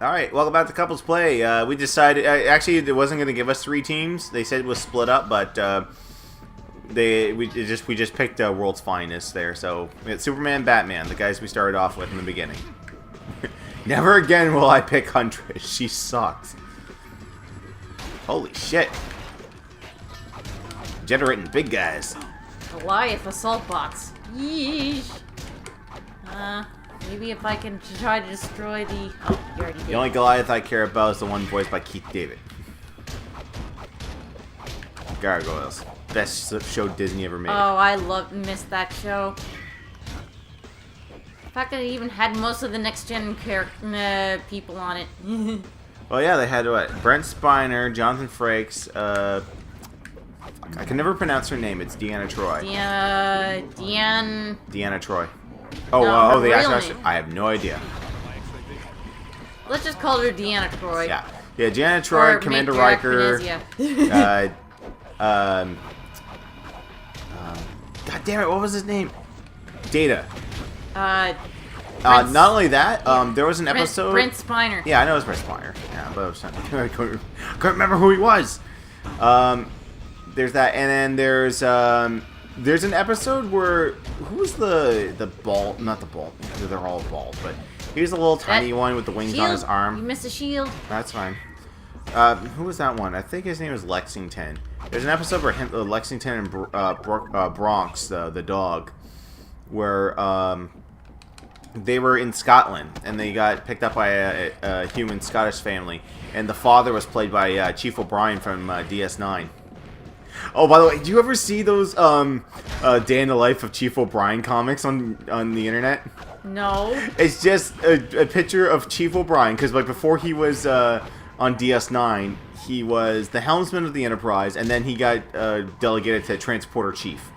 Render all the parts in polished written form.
Alright, welcome back to Couples Play. We decided, actually it wasn't going to give us 3 teams. They said it was split up, but we just picked World's Finest there. So, we had Superman, Batman, the guys we started off with in the beginning. Never again will I pick Huntress. She sucks. Holy shit. Generating big guys. Goliath assault box. Yeesh. Maybe if I can try to destroy the... Oh, you already did. The only Goliath I care about is the one voiced by Keith David. Gargoyles. Best show Disney ever made. Oh, I missed that show. The fact that it even had most of the next-gen people on it. Well, yeah, they had what? Brent Spiner, Jonathan Frakes, I can never pronounce her name. It's Deanna Troy. Deanna Troy. Oh, no, the real actress. name. I have no idea. Let's just call her Deanna Troy. Yeah, Deanna Troy, Or Commander make Derek Riker. Venezia. God damn it! What was his name? Data. Brent- Not only that, there was an episode. Brent Spiner. Yeah, I know it was Brent Spiner. Yeah, but I was I couldn't remember who he was. There's that, and then there's an episode where who was the bald? Not the bald. They're all bald, but he was the little tiny one with the wings shield. on his arm. You missed a shield. That's fine. Who was that one? I think his name was Lexington. There's an episode where Lexington and Bronx, the dog, where they were in Scotland and they got picked up by a human Scottish family, and the father was played by Chief O'Brien from DS9. Oh, by the way, do you ever see those Day in the Life of Chief O'Brien comics on the internet? No. It's just a picture of Chief O'Brien, because like before he was on DS9, he was the helmsman of the Enterprise, and then he got delegated to Transporter Chief.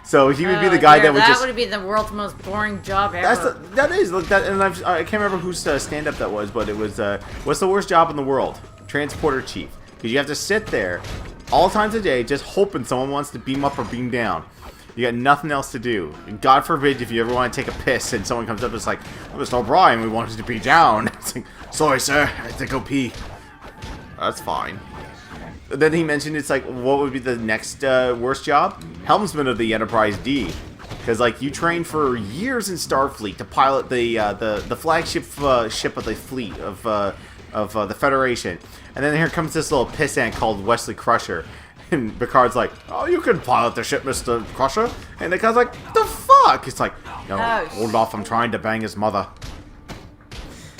So he would be the guy that would just... That would be the world's most boring job ever. That is. And I can't remember whose stand-up that was, but it was, what's the worst job in the world? Transporter Chief. Because you have to sit there all times a day just hoping someone wants to beam up or beam down. You got nothing else to do. And God forbid if you ever want to take a piss and someone comes up and is like, Mr. O'Brien, we wanted to be down. It's like, sorry, sir, I have to go pee. That's fine. Then he mentioned it's like, what would be the next worst job? Helmsman of the Enterprise D. Because like you train for years in Starfleet to pilot the flagship ship of the fleet of the Federation, and then here comes this little pissant called Wesley Crusher, and Picard's like, "Oh, you can pilot the ship, Mr. Crusher," and the guy's like, "The fuck?" It's like, "No, hold off! I'm trying to bang his mother."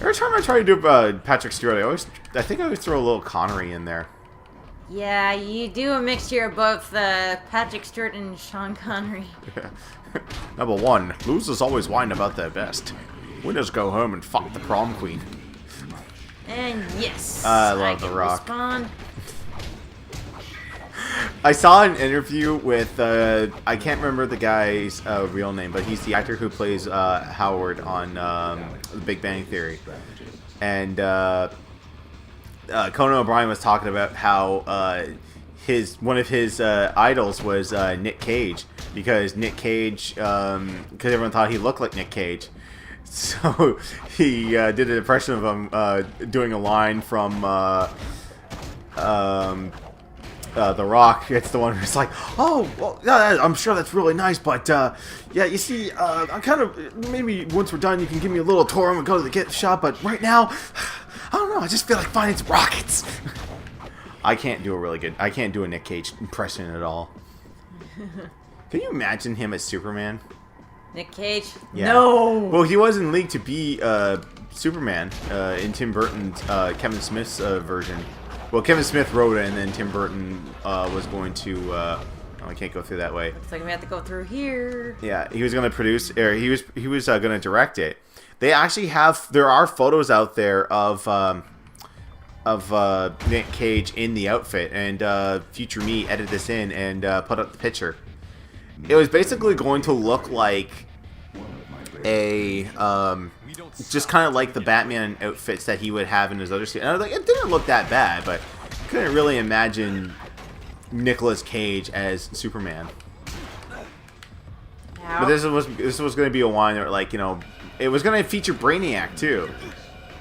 Every time I try to do Patrick Stewart, I think I always throw a little Connery in there. Yeah, you do a mixture of both Patrick Stewart and Sean Connery. Number 1, losers always whine about their best. Winners go home and fuck the prom queen. And yes, I love The can Rock. Respond. I saw an interview with, I can't remember the guy's real name, but he's the actor who plays Howard on The Big Bang Theory. And Conan O'Brien was talking about how one of his idols was Nick Cage, because Nick Cage, because everyone thought he looked like Nick Cage. So he did an impression of him doing a line from The Rock. It's the one who's like, "Oh, well, yeah, I'm sure that's really nice, but yeah, you see, I'm kind of, maybe once we're done, you can give me a little tour. I'm gonna go to the gift shop, but right now, I don't know. I just feel like finding some rockets." I can't do a Nick Cage impression at all. Can you imagine him as Superman? Nick Cage? Yeah. No! Well, he was in league to be Superman in Tim Burton's Kevin Smith's version. Well, Kevin Smith wrote it, and then Tim Burton was going to... I can't go through that way. Looks like we have to go through here. Yeah, he was going to produce... Or he was going to direct it. They actually have... There are photos out there of Nick Cage in the outfit, and Future Me edited this in and put up the picture. It was basically going to look like a just kind of like the Batman outfits that he would have in his other scenes. And I was like, it didn't look that bad, but couldn't really imagine Nicolas Cage as Superman. But this was going to be a one that, like, you know, it was going to feature Brainiac too.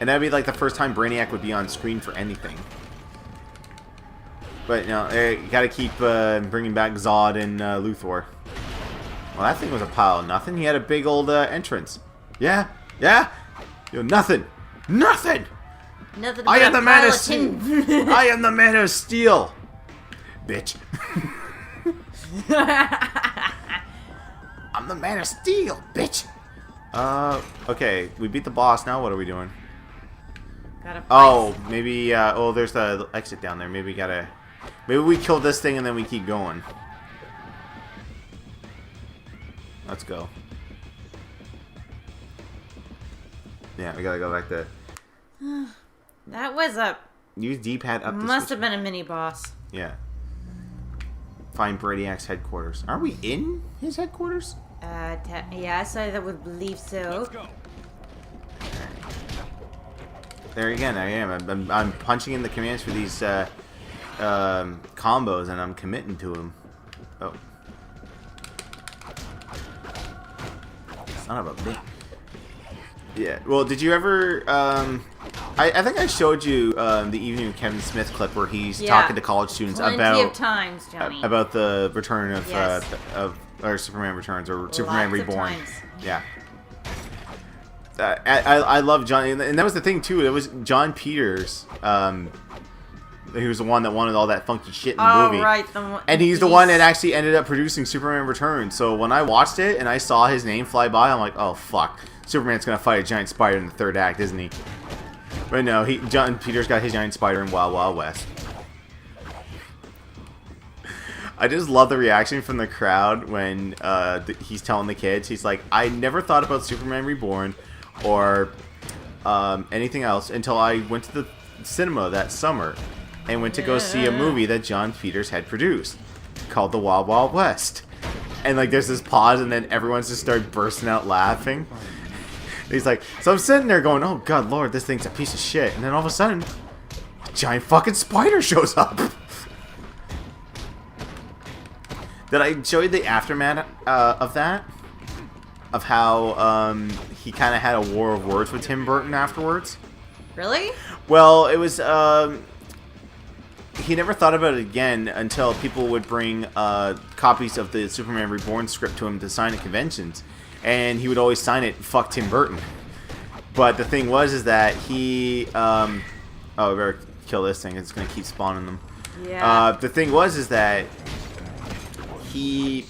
And that'd be like the first time Brainiac would be on screen for anything. But, you know, you gotta keep bringing back Zod and Luthor. Well, that thing was a pile of nothing. He had a big old entrance. Yeah? Yeah? Yo, nothing. Nothing! Nothing I but am a the man pile of of steel. tin. I am the man of steel. Bitch. I'm the man of steel, bitch. Okay. We beat the boss. Now what are we doing? Gotta fight. Oh, maybe, oh, there's the exit down there. Maybe we gotta... Maybe we kill this thing and then we keep going. Let's go. Yeah, we gotta go back there. That was a... Use D-pad up to Must switch. have been a mini boss. Yeah. Find Brainiac's headquarters. Are we in his headquarters? Yes, I would believe so. Let's go. There again, I am. I'm punching in the commands for these combos, and I'm committing to them. Oh. Son of a bitch. Yeah. Well, did you ever... I think I showed you the Evening with Kevin Smith clip where he's talking to college students Plenty of times, Johnny. about the return of Yes. Or Superman Returns or Lots Superman of Reborn. times. Yeah. I love John, and that was the thing too. It was John Peters. He was the one that wanted all that funky shit in the movie. Right. And he's the one that actually ended up producing Superman Returns. So when I watched it and I saw his name fly by, I'm like, oh fuck, Superman's gonna fight a giant spider in the third act, isn't he? But no, John Peters got his giant spider in Wild Wild West. I just love the reaction from the crowd when he's telling the kids. He's like, I never thought about Superman Reborn or anything else until I went to the cinema that summer and went to go see a movie that John Peters had produced called The Wild Wild West. And like there's this pause and then everyone's just started bursting out laughing. He's like, so I'm sitting there going, oh god lord, this thing's a piece of shit. And then all of a sudden, a giant fucking spider shows up. Did I show you the aftermath of that? Of how he kind of had a war of words with Tim Burton afterwards? Really? Well, it was... he never thought about it again until people would bring copies of the Superman Reborn script to him to sign at conventions. And he would always sign it, fuck Tim Burton. But the thing was is that he... oh, we better kill this thing. It's going to keep spawning them. Yeah. The thing was is that he...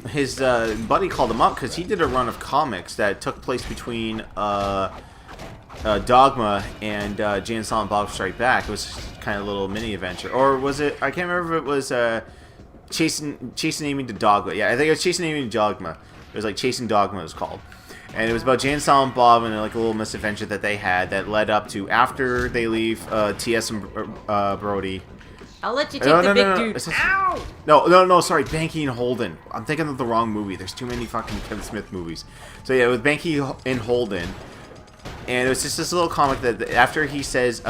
his buddy called him up because he did a run of comics that took place between Dogma and Jay and Silent Bob Strike Back. It was kind of a little mini adventure. Or was it... I can't remember if it was Chasing Amy to Dogma. Yeah, I think it was Chasing Amy to Dogma. It was like Chasing Dogma it was called. And it was about Jay and Silent Bob and like a little misadventure that they had that led up to after they leave T.S. and Brody. I'll let you take the big dude. Ow! No, sorry, Banky and Holden. I'm thinking of the wrong movie. There's too many fucking Kevin Smith movies. So yeah, it was Banky and Holden. And it was just this little comic that after he says,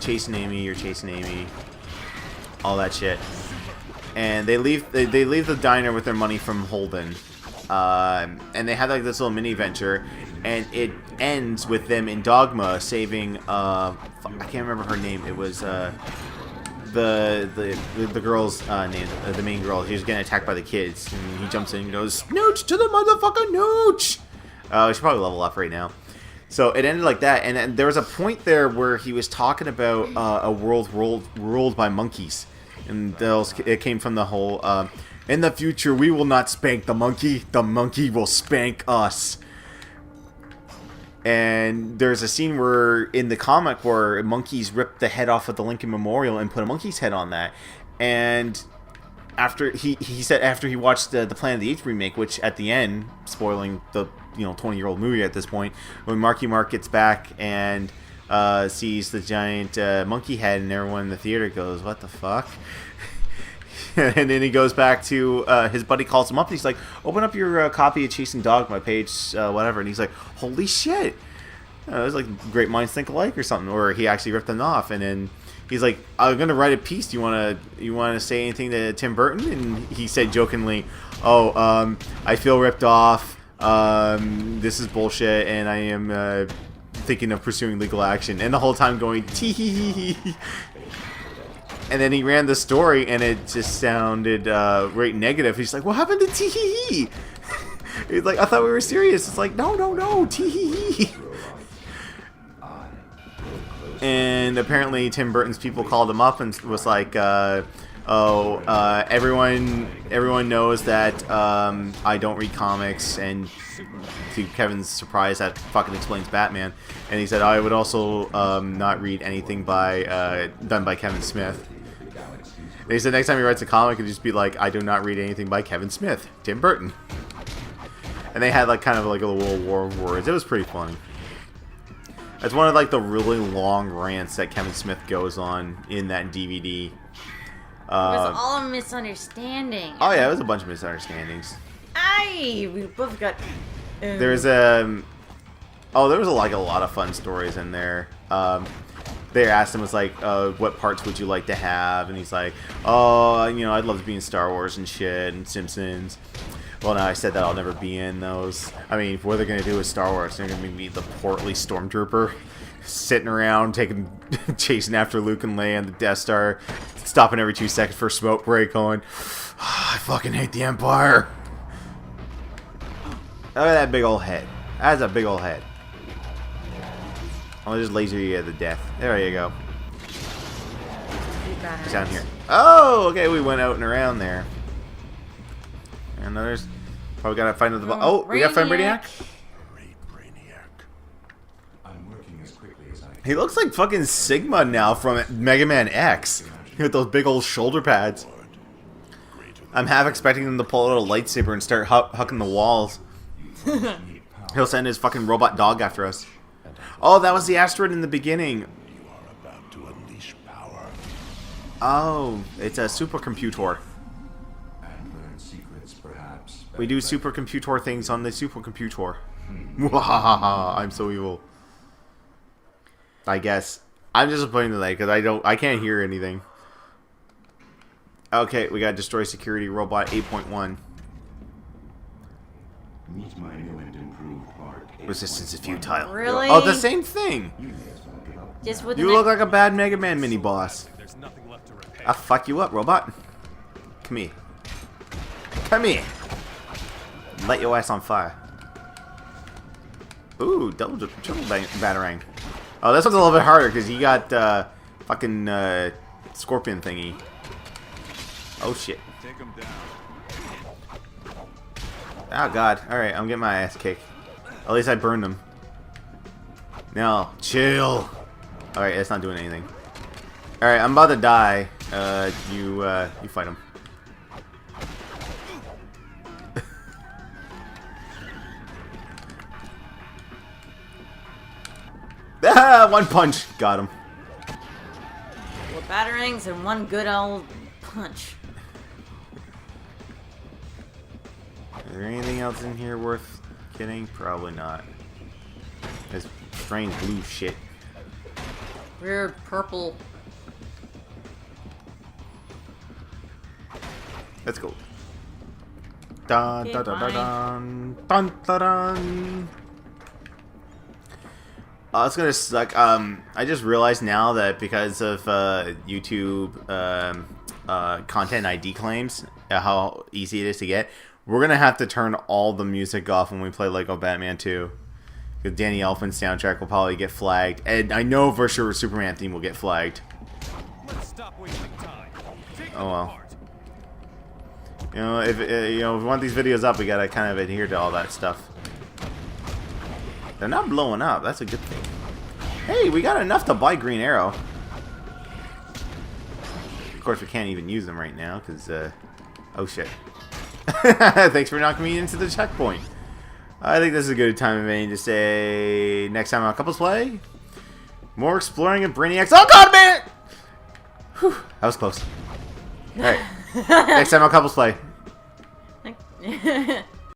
chasing Amy, you're chasing Amy, all that shit. And they leave the diner with their money from Holden. And they had like this little mini adventure, and it ends with them in Dogma saving I can't remember her name. It was the girl's name, the main girl. She was getting attacked by the kids, and he jumps in and goes, "Nooch to the motherfucker, nooch!" We should probably level up right now. So it ended like that, and there was a point there where he was talking about a world ruled by monkeys, and it came from the whole. In the future, we will not spank the monkey will spank us. And there's a scene where, in the comic, where monkeys ripped the head off of the Lincoln Memorial and put a monkey's head on that. And after he said after he watched the Planet of the Apes remake, which at the end, spoiling the 20-year-old movie at this point, when Marky Mark gets back and sees the giant monkey head, and everyone in the theater goes, "What the fuck?" And then he goes back to his buddy calls him up and he's like, "Open up your copy of Chasing Dogma, page whatever." And he's like, "Holy shit!" It was like great minds think alike or something. Or he actually ripped them off, and then he's like, "I'm gonna write a piece. Do you wanna say anything to Tim Burton?" And he said jokingly, "Oh, I feel ripped off. This is bullshit, and I am thinking of pursuing legal action, and the whole time going tee hee hee hee. And then he ran the story, and it just sounded right negative. He's like, "What happened to tee hee hee?" He's like, "I thought we were serious." It's like, no, tee hee hee. And apparently Tim Burton's people called him up and was like, everyone knows that I don't read comics, and to Kevin's surprise, that fucking explains Batman. And he said, I would also not read anything done by Kevin Smith. And he said next time he writes a comic, it'd just be like, I do not read anything by Kevin Smith, Tim Burton. And they had like kind of like a little war of words. It was pretty funny. It's one of like the really long rants that Kevin Smith goes on in that DVD. It was all a misunderstanding. Oh yeah, it was a bunch of misunderstandings. We both got. There's there was like a lot of fun stories in there. They asked him, was like, what parts would you like to have? And he's like, oh, you know, I'd love to be in Star Wars and shit and Simpsons. Well, now I said that I'll never be in those. I mean, what they're going to do with Star Wars, they're going to be the portly stormtrooper sitting around, chasing after Luke and Leia and the Death Star, stopping every 2 seconds for a smoke break, going, oh, I fucking hate the Empire. Look at that big old head. That's a big old head. I'll just laser you to death. There you go. It's down here. Oh, okay, we went out and around there. And there's probably gotta find the. Oh, we gotta find Brainiac. I'm working as quickly as I can. He looks like fucking Sigma now from Mega Man X with those big old shoulder pads. I'm half expecting him to pull out a lightsaber and start hucking the walls. He'll send his fucking robot dog after us. Oh, that was the asteroid in the beginning. You are about to unleash power. Oh, it's a supercomputer. We do supercomputer things on the supercomputer. I'm so evil. I guess. I'm disappointed today because I can't hear anything. Okay, we got Destroy Security Robot 8.1. Meet my new and improved part. Resistance is futile. Really? Oh, the same thing. Just with You look like a bad Mega Man mini boss. I'll fuck you up, robot. Come here. Come here. Light your ass on fire. Ooh, triple batarang. Oh, this one's a little bit harder because you got fucking scorpion thingy. Oh shit. Oh god. Alright, I'm getting my ass kicked. At least I burned them. No, chill. Alright, that's not doing anything. Alright, I'm about to die. You fight him. Ah, one punch. Got him. Well, batarangs and one good old punch. Is there anything else in here worth getting? Probably not. This strange blue shit. Weird purple. Let's go. Dun Okay, dun dun dun fine. dun dun dun dun. It's gonna suck. I just realized now that because of YouTube content ID claims, how easy it is to get, we're gonna have to turn all the music off when we play Lego Batman 2. Because Danny Elfman's soundtrack will probably get flagged, and I know for sure Superman theme will get flagged. Oh well. You know, if we want these videos up, we gotta kind of adhere to all that stuff. They're not blowing up. That's a good thing. Hey, we got enough to buy Green Arrow. Of course, we can't even use them right now because, oh shit. Thanks for knocking me into the checkpoint. I think this is a good time of any to say next time on Couples Play, more exploring of Brainiacs. Oh god, man! Whew, that was close. Alright. Next time on Couples Play.